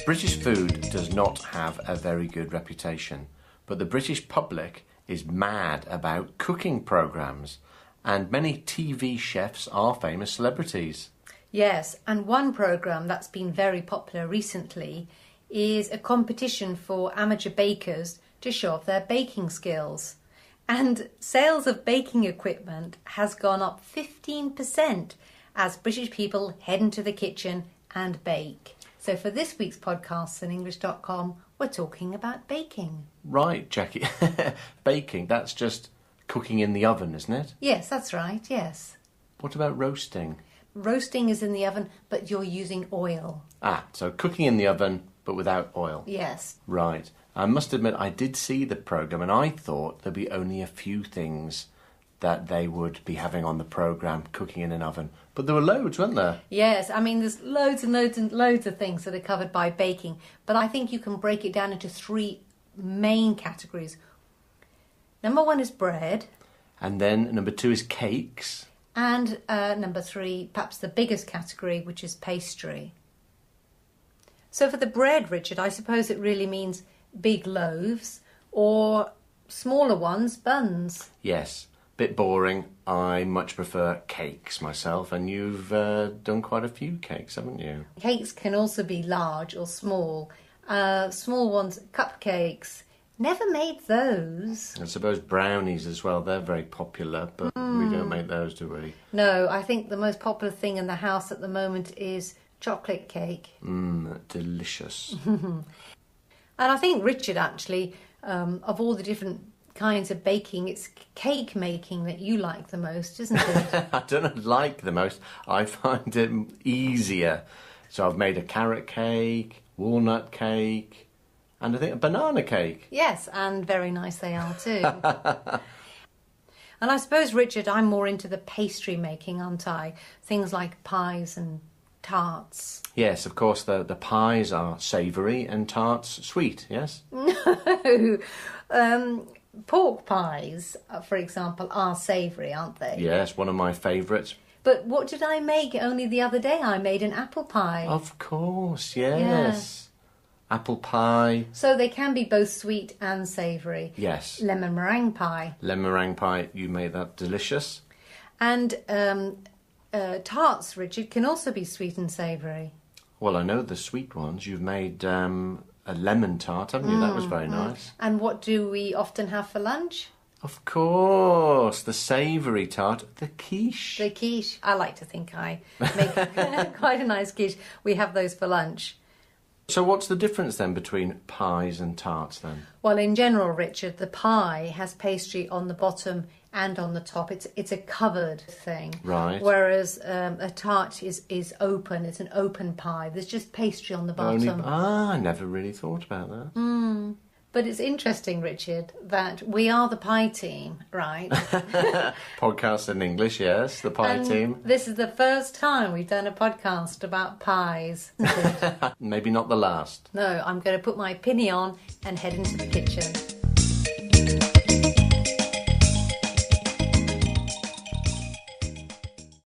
British food does not have a very good reputation, but the British public is mad about cooking programmes, and many TV chefs are famous celebrities. Yes, and one programme that's been very popular recently is a competition for amateur bakers to show off their baking skills. And sales of baking equipment has gone up 15% as British people head into the kitchen and bake. So for this week's podcast on English.com, we're talking about baking. Right, Jackie. Baking, that's just cooking in the oven, isn't it? Yes, that's right, yes. What about roasting? Roasting is in the oven, but you're using oil. Ah, so cooking in the oven, but without oil. Yes. Right. I must admit, I did see the programme and I thought there'd be only a few things that they would be having on the programme, cooking in an oven. But there were loads, weren't there? Yes, I mean, there's loads and loads and loads of things that are covered by baking. But I think you can break it down into three main categories. Number one is bread. And then number two is cakes. And number three, perhaps the biggest category, which is pastry. So for the bread, Richard, I suppose it really means big loaves or smaller ones, buns. Yes, bit boring. I much prefer cakes myself, and you've done quite a few cakes, haven't you? Cakes can also be large or small. Small ones, cupcakes. Never made those. I suppose brownies as well, they're very popular, but we don't make those, do we? No, I think the most popular thing in the house at the moment is chocolate cake. Delicious. And I think, Richard, actually, of all the different kinds of baking, it's cake making that you like the most, isn't it? I don't like the most. I find it easier. So I've made a carrot cake, walnut cake, and I think a banana cake. Yes, and very nice they are too. And I suppose, Richard, I'm more into the pastry making, aren't I? Things like pies and tarts. Yes, of course, the pies are savoury and tarts sweet, yes? No. Pork pies, for example, are savoury, aren't they? Yes, one of my favourites. But what did I make only the other day? I made an apple pie. Of course, yes. Yeah. Apple pie. So they can be both sweet and savoury. Yes. Lemon meringue pie. Lemon meringue pie, you made that delicious. And tarts, Richard, can also be sweet and savoury. Well, I know the sweet ones. You've made a lemon tart, haven't you? That was very nice. And what do we often have for lunch? Of course, the savoury tart, the quiche. The quiche. I like to think I make quite a nice quiche. We have those for lunch. So what's the difference then between pies and tarts then? Well, in general, Richard, the pie has pastry on the bottom and on the top. It's a covered thing. Right. Whereas a tart is open. It's an open pie. There's just pastry on the bottom. I never really thought about that. But it's interesting, Richard, that we are the pie team, right? Podcast in English, yes, the pie team. This is the first time we've done a podcast about pies. Maybe not the last. No, I'm going to put my pinny on and head into the kitchen.